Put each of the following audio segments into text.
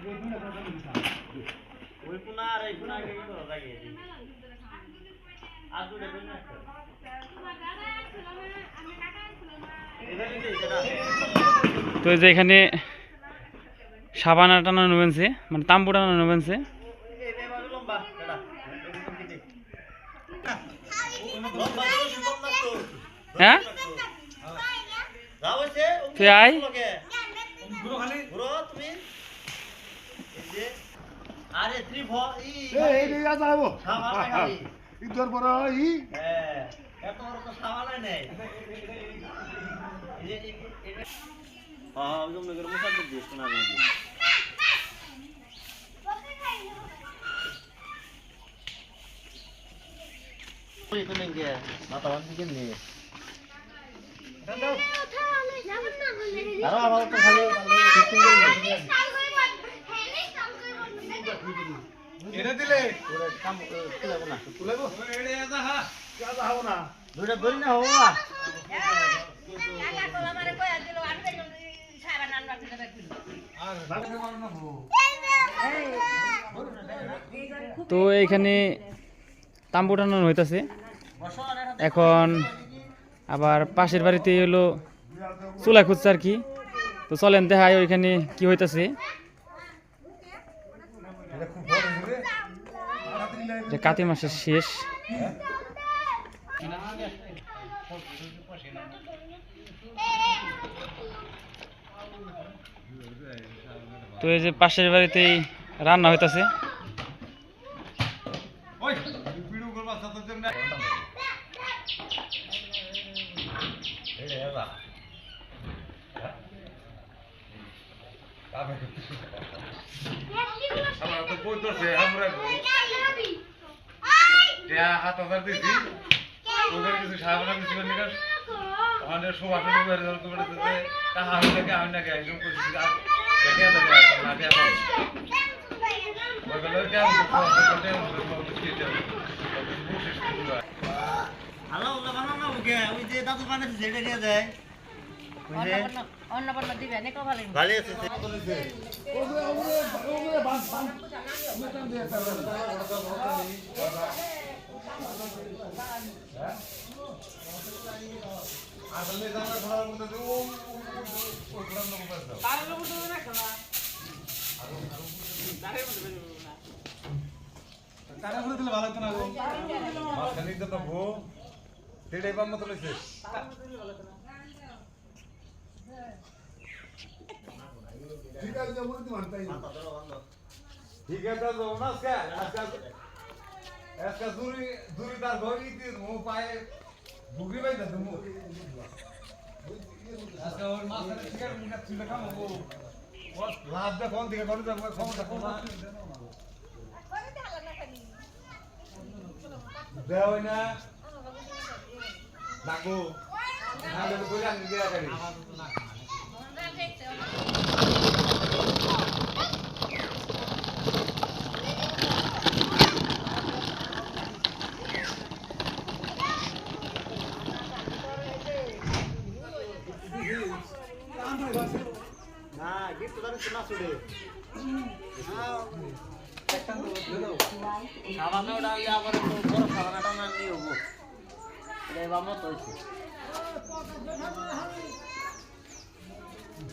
তো এই যে এখানে সাবানা টানানো বেনছে, মানে তাম্বু টানানো বেনছে। হ্যাঁ তুই আয় তো এইখানে তাম্বু টানানো হইতাছে। এখন আবার পাশের বাড়িতে হলো চুলা খুঁজছে আর কি। তো চলেন দেখাই ওইখানে কি হইতাছে। কাতি মাসের শেষ। তো এই যে পাশের বাড়িতেই রান্না হইতাছে।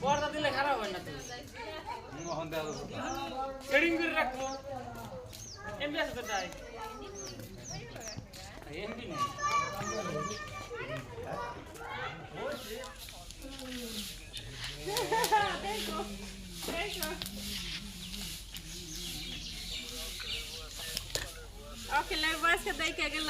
পর্দা দিলে খারাপ হয় না তো সেটিং করে রাখবো এমবি আছে তো তাই এমবি না ওকে লাইভ বয়স কে দেখে গেল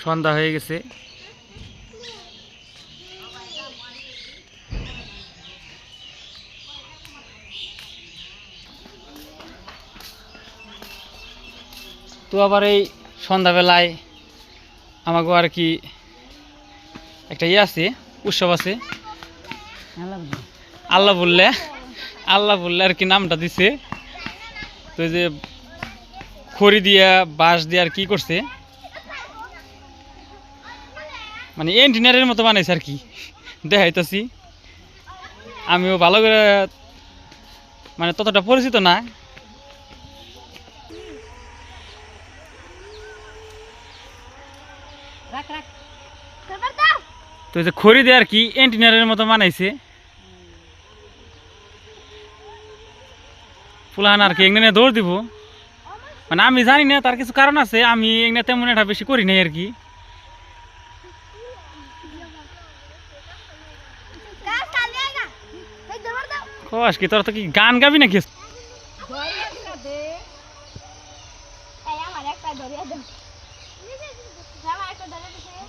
সন্ধ্যা হয়ে গেছে। তো আবার এই সন্ধ্যাবেলায় আমাকে আর কি একটা ইয়ে আছে, উৎসব আছে, আল্লাহ বললে আর কি নামটা দিছে। তো এই যে খড়ি দিয়া বাঁশ দিয়ে আর কি করছে, মানে এন্টিনারের মতো বানাইছে আর কি, দেখাইতেছি। আমিও ভালো করে মানে ততটা পরিচিত না। তো এই যে খড়ি দিয়ে আর কি এন্টিনারের মতো বানাইছে। ফুলাহান আর কি এখানে দৌড় দিব, মানে আমি জানি না, তার কিছু কারণ আছে, আমি এখানে তেমন একটা বেশি করি নাই আর কি। কস কি তোর তো কি গান গাবি নাকি?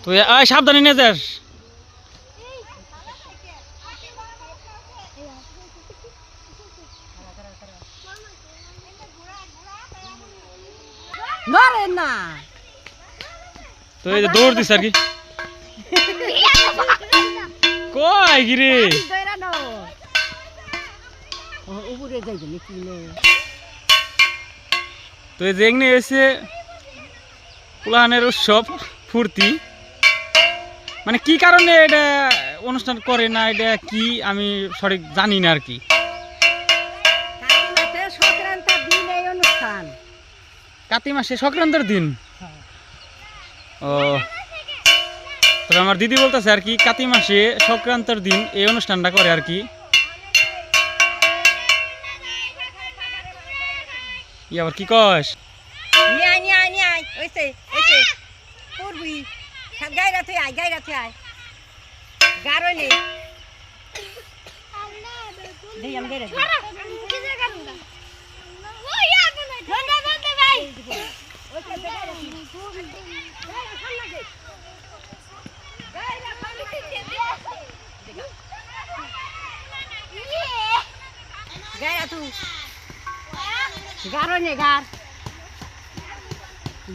তুই সাবধানে নিয়ে যাস। তো এই যে দৌড় দিস আর কি। কই গিরে তো এই যে এমনি এসে পুলাহানের উৎসব ফুর্তি, মানে কি কারণে এটা অনুষ্ঠান করে না, এটা কি আমি সঠিক জানি না আর কি। কাতি মাসে সংক্রান্তির দিন। ও তবে আমার দিদি বলতেছে আর কি কাতি মাসে সংক্রান্তির দিন এই অনুষ্ঠানটা করে আর কি। আবার কি কস?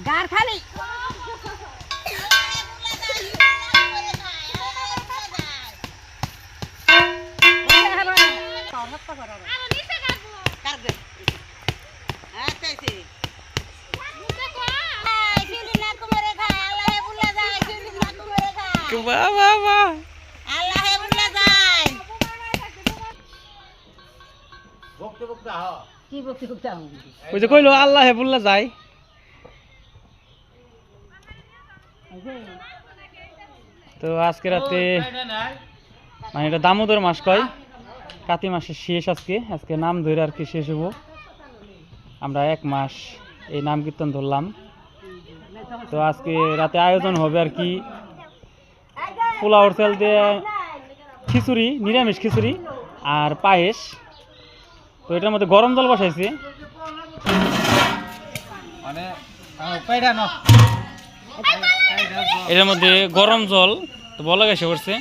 গার খালি ওই যে কইলো আল্লাহ বললা যায়। তো আজকে রাতে মানে এটা দামোদর মাস কয়, কাতি মাসের শেষ আজকে নাম ধরে আর কি শেষ হবো। আমরা 1 মাস এই নাম কীর্তন ধরলাম। তো আজকে রাতে আয়োজন হবে আর কি পোলাওর চাল দিয়ে খিচুড়ি, নিরামিষ খিচুড়ি আর পায়েস। তো এটার মধ্যে গরম জল বসাইছে, এটার মধ্যে গরম জল তো বলা গেছে করছে।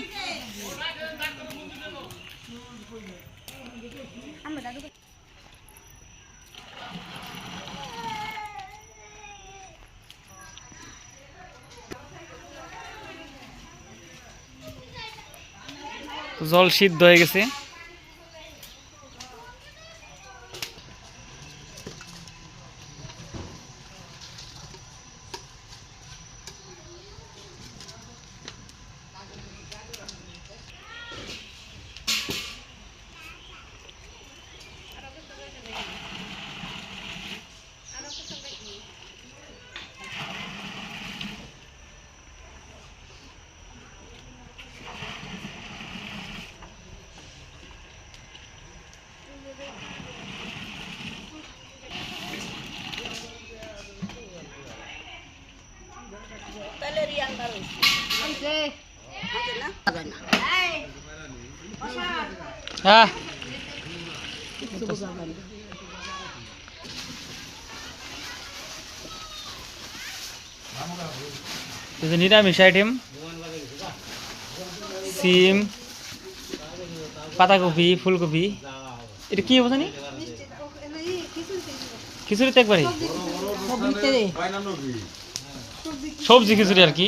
জল সিদ্ধ হয়ে গেছে। হ্যাঁ নিরামিষ আইটেম, সিম, পাতাকপি, ফুলকপি, এটা কি জানি খিচুড়িতে একবারে সবজি খিচুড়ি আর কি।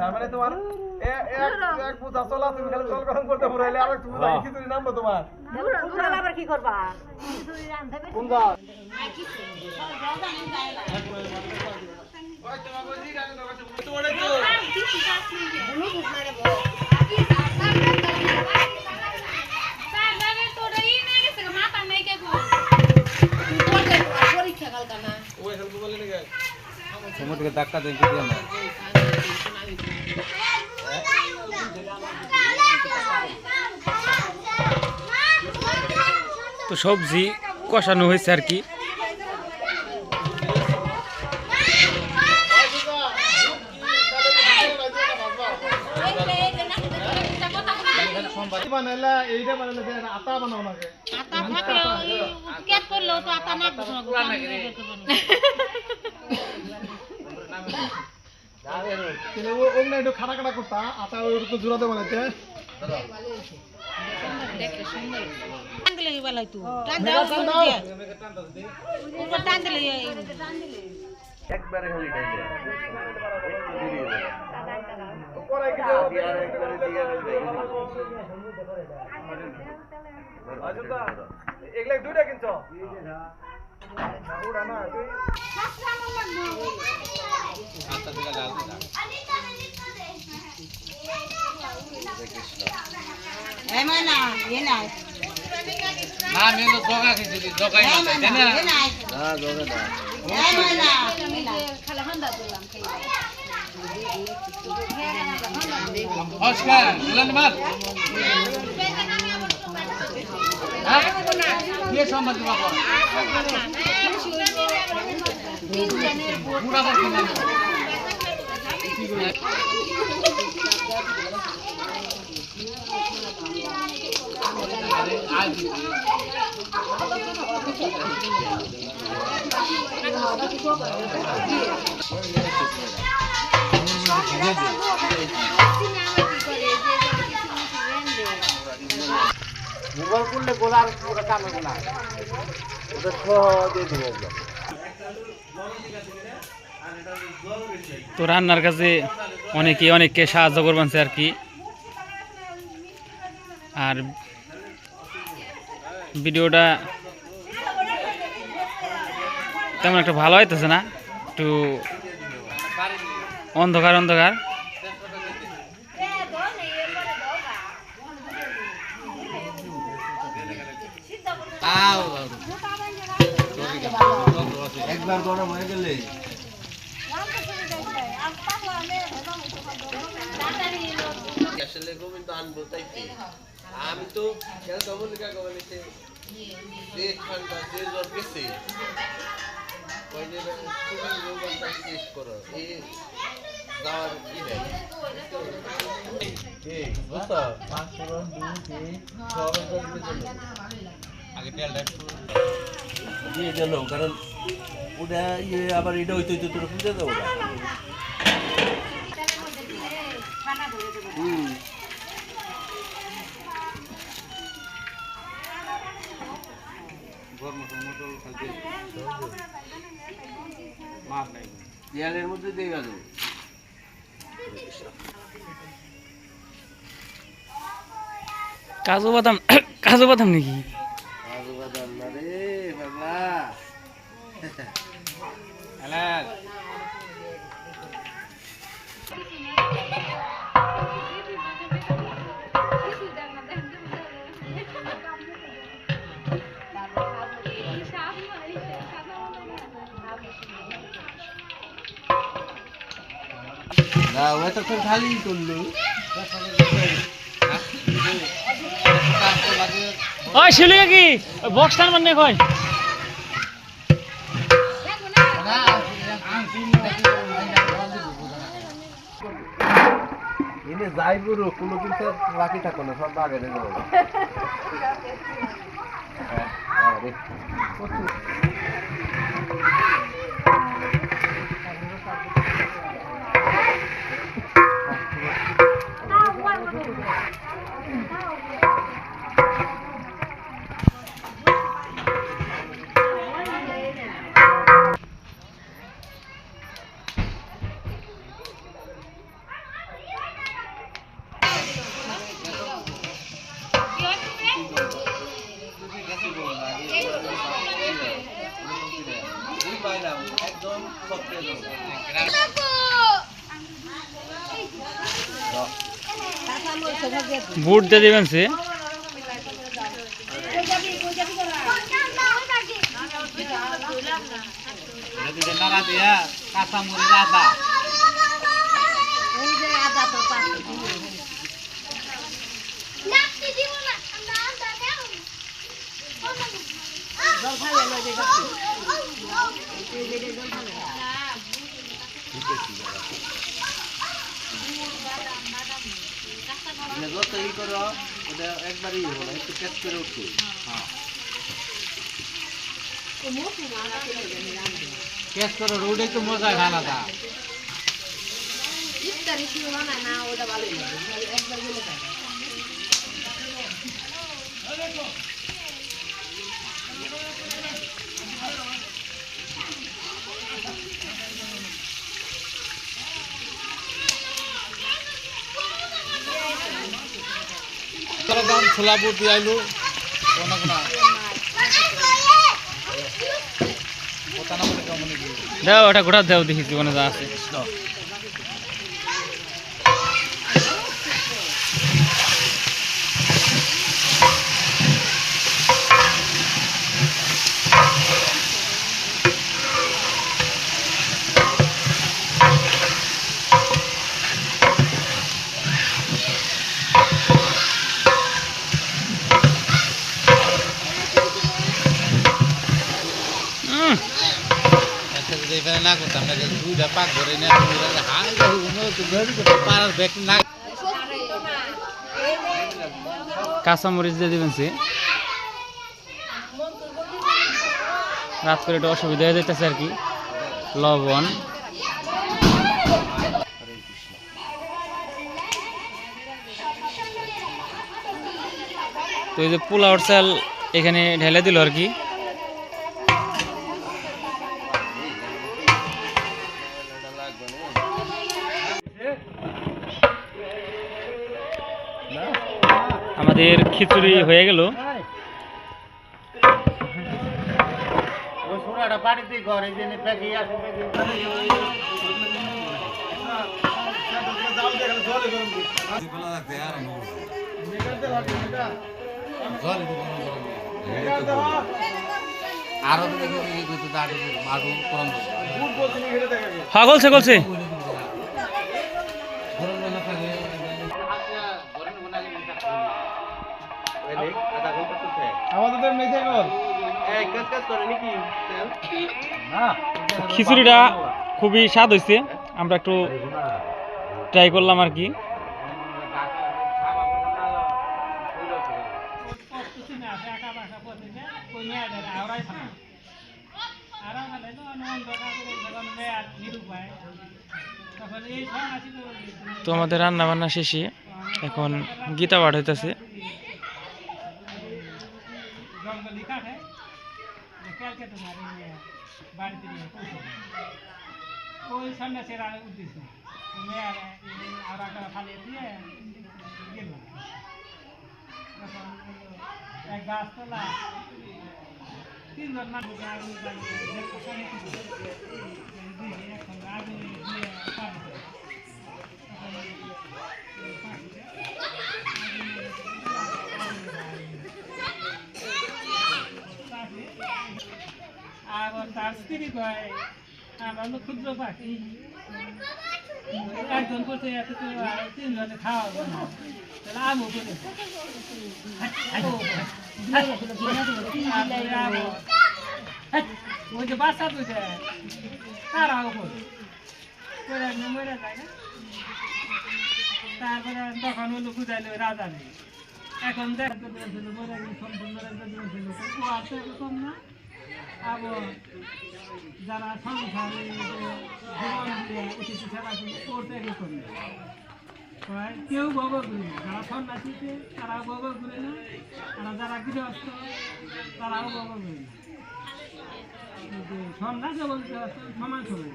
তারপরে তোমার এক বুঝা চলা, তুমি খালি জল গরম করতে পুরাইলে আর একটু বুঝা খিচুড়ি নামবো তোমার। আবার কি করবা? কোন দাও? সমুদ্রে ধাক্কা দেন কি না? তো সবজি কষানো হয়েছে আর কি। এইটা বানালে আটা বানাও নাকি? একটু খাটা খাটা করতা, আটা ওরকম জোড়াতে বানাইতে। একবারে খালি এগুলা দুইটা কিনছ? গুগল করলে গোলার ওটা কামে গোলা ওটা সহজে দিব। তো রান্নার কাছে অনেককে সাহায্য করবেন আর কি। আর ভিডিওটা তেমন একটা ভালো হইতেছে না, একটু অন্ধকার অন্ধকার। একবার গরম হয়ে গেলে আসলে গোবিন্দ আনবো তাইতে আমি তো কমলিকা কমলিতে যে ঠান্ডা যে জ্বর গেছে ওই যে তুমি রোগটা টেস্ট করো এই যাওয়ার কি নেই বুঝছো আগে তেলটা দিয়ে গেল কারণ ওটা ইয়ে আবার এটা হইতে হইতে তোর বুঝে দেবো না দেয়ালের মধ্যে দিয়ে গেল কাজু বাদাম কাজু বাদাম নাকি কাজু বাদাম না রে বাবা না ও তো খালি করলো ওই শিলিকা কি বক্স টান মানে কয় এনে যাই পুরো কোনো কিছু বাকি থাকো না সব বাগে দেবো একদম বুট দিয়ে দিবেন সে নাড়া দিয়া কাঁচা মরিচ আদা যত ই করো ওটা একবারই হবো না একটু পেস্ট করে উঠবে কেস করো রোডে তো মজা আলাদা দাম ছোলা বুট দিয়ে আইলু কোনা কোনা কোতানা বলে কেমন দাও ওটা গোটা দাও দেখি জীবনে যা আছে না করতাম না দুইটা পাক ধরে নিয়ে পাড়ার ব্যাগ না কাঁচামরিচ দিয়ে দিবেন সে রাত করে একটু অসুবিধা হয়ে যেতেছে আর কি লবণ তো এই যে পোলাওর চাল এখানে ঢেলে দিল আর কি আমাদের খিচুড়ি হয়ে গেল বাড়িতে ঘরে যে প্যাকি আছে আরো হ্যাঁ গলছে গলছে আমাদের মেয়ে কর এই কাজ করে নাকি না খিচুড়িটা খুবই স্বাদ হয়েছে, আমরা একটু ট্রাই করলাম আর কি। তো আমাদের রান্না বান্না শেষে এখন গীতা পাঠ হইতেছে। আর তার স্ত্রী কয় আমরা হলো ক্ষুদ্র পাখি, একজন করছে এত তিনজনে খাওয়া হবে না, তাহলে আমও করে ওই যে বাচ্চা দুইটা তারাও করে মরে যায় না। তারপরে তখন হলো বুঝাইলো রাজা নেই, এখন দেখতে দিয়েছিল মরে সম্পূর্ণ কম না। আবার যারা সংসারে জীবন দিয়ে অতিথি সেবা করতে করে কেউ ব্যবহার করে না, যারা সন্ন্যাসীতে তারাও ব্যবহার করে না, আর যারা গৃহস্থ তারাও ব্যবহার করে না। সন্ন্যাসী বলতে সমান সবাই,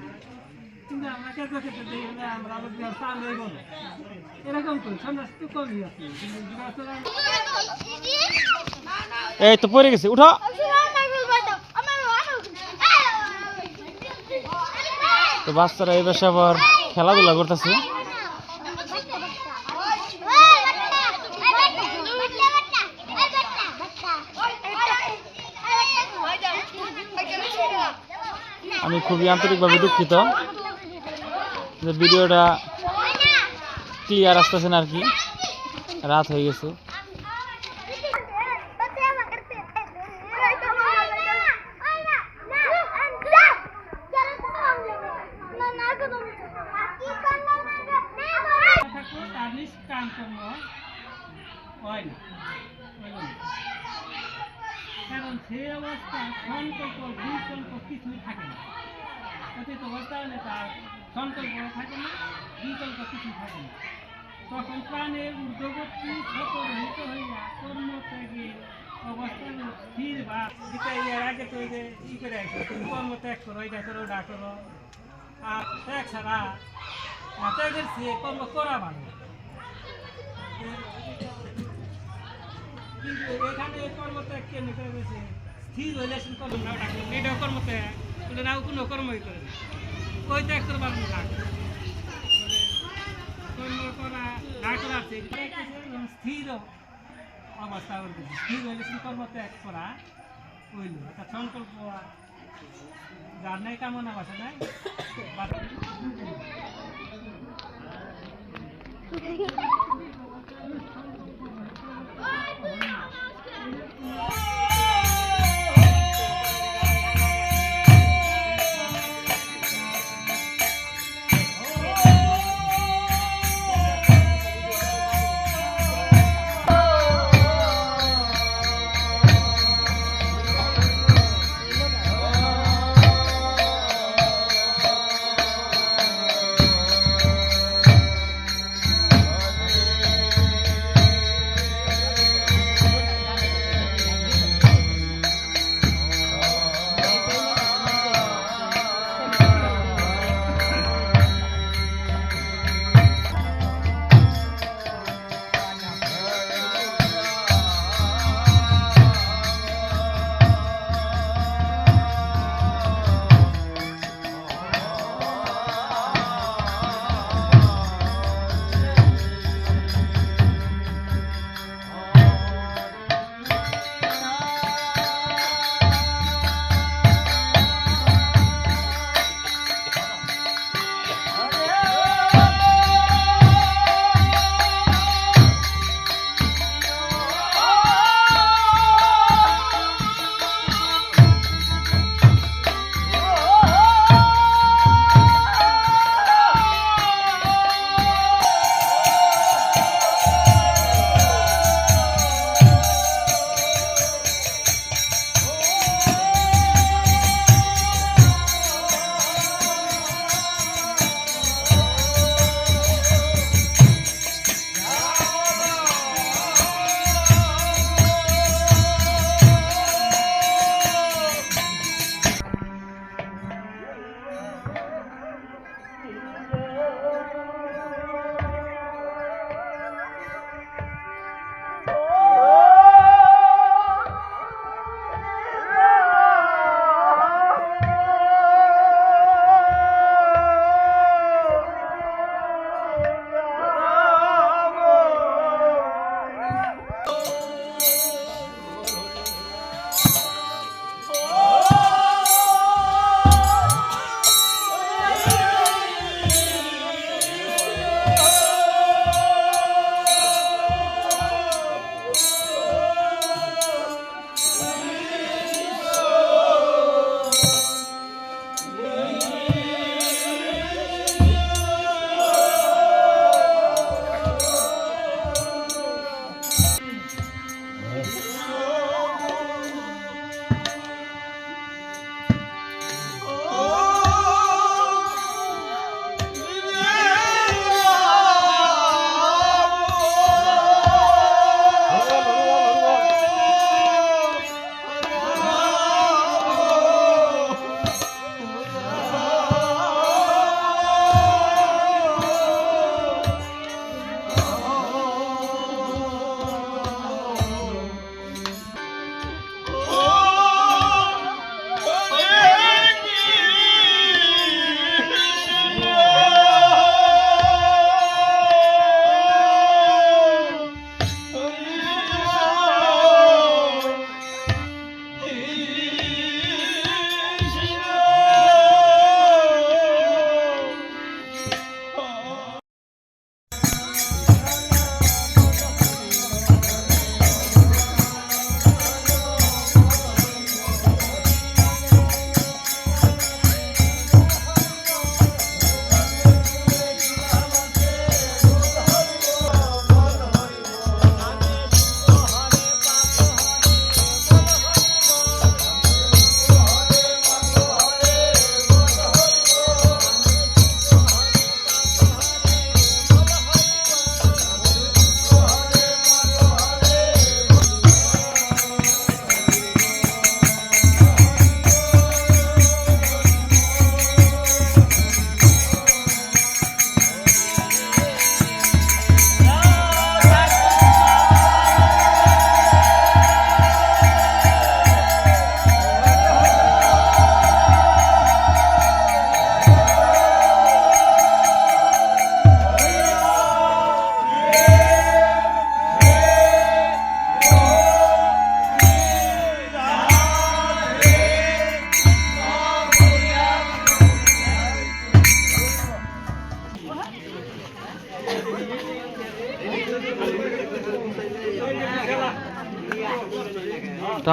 কিন্তু আমরা ক্ষেত্রে ক্ষেত্রে দেখি না আমরা গৃহস্থ আমরাই বলো এরকম করি, সন্ন্যাসী তো কমই আছে কিন্তু গৃহস্থরা। এই তো পড়ে গেছে, উঠো। তো বাচ্চারা এই বেশে আবার খেলাধুলা করতেছে। আমি খুবই আন্তরিকভাবে দুঃখিত যে ভিডিওটা ক্লিয়ার আসতেছে না আর কি, রাত হয়ে গেছে। কারণ সেই অবস্থা সংকল্প বিকল্প কিছুই থাকে না, অতীত অবস্থা হলে তার সংকল্প থাকে না, বিকল্প কিছুই থাকে না। তখন প্রাণের ঊর্ধ্বগতি সকলিত হইয়া কর্মত্যাগের অবস্থান স্থির বা এর আগে তো ওই যে ই করে আসো, তুমি কর্মত্যাগ করো, এটা করো, ওটা করো, আর ত্যাগ ছাড়া ত্যাগের সে কর্ম করা ভালো। কিন্তু এখানে কর্মত্যাগ কেন করে গেছে, স্থির হইলে সে কর্ম না ডাকলো, এটাও কর্মত্যাগ বলে নাও কোনো কর্মই করে না, ওই ত্যাগ করবার না কর্ম করা না করা স্থির অবস্থা করতেছে, স্থির হইলে সে কর্মত্যাগ করা হইল। একটা সংকল্প যার নাই কামনা বাসা নাই।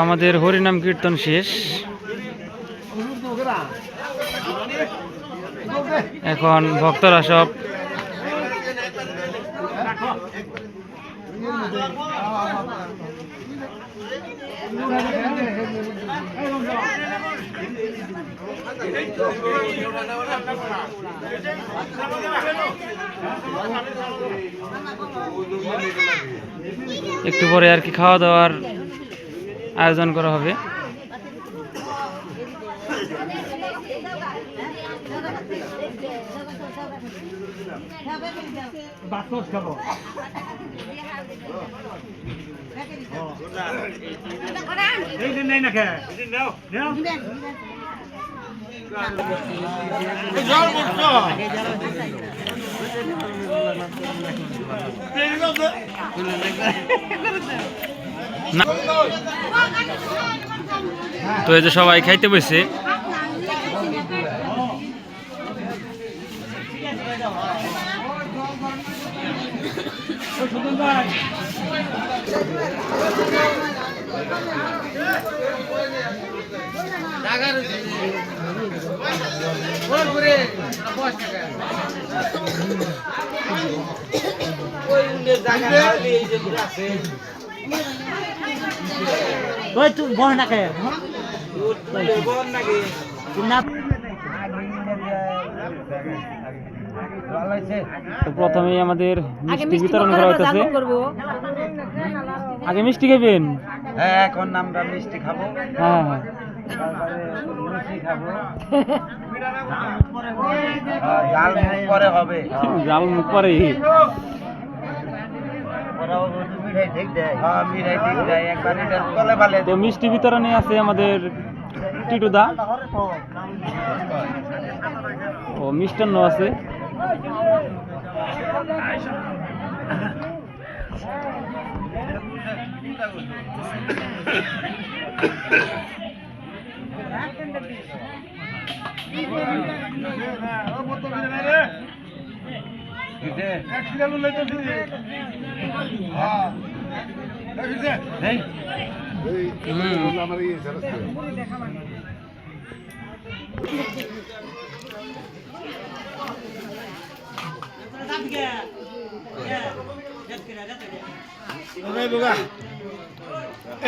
আমাদের হরিনাম কীর্তন শেষ, এখন ভক্তরা সব একটু পরে আর কি খাওয়া দাওয়ার আয়োজন করা হবে। না, তো এই যে সবাই খাইতে বসে, তো প্রথমেই আমাদের মিষ্টি বিতরণ করা হইতেছে। আগে মিষ্টি খাবেন? হ্যাঁ, এখন আমরা মিষ্টি খাবো, হ্যাঁ হ্যাঁ, লুচি খাবো, জাল মুখ পরে হবে, জাল মুখ পরে। মিঠাই ঠিক দেয় একবার এটা তলে পালে। তো মিষ্টি বিতরণে আছে আমাদের টিটুদা, ও মিষ্টান্ন আছে।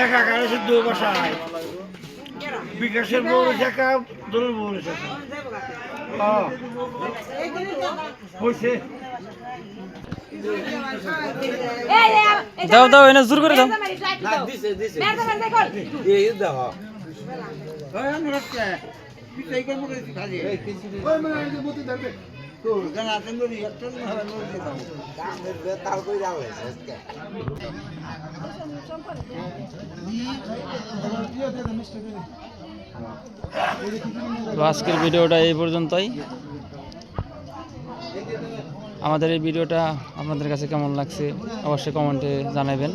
একাকারে শুদ্ধ বসায় বিকাশের বউ শেখা দোলের বউ শেখা হয়েছে। দাও দাও, এনে জোর করে দাও। তো আজকের ভিডিওটা এই পর্যন্তই। আমাদের এই ভিডিওটা আপনাদের কাছে কেমন লাগছে অবশ্যই কমেন্টে জানাবেন,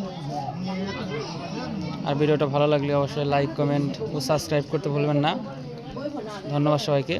আর ভিডিওটা ভালো লাগলে অবশ্যই লাইক, কমেন্ট ও সাবস্ক্রাইব করতে ভুলবেন না। ধন্যবাদ সবাইকে।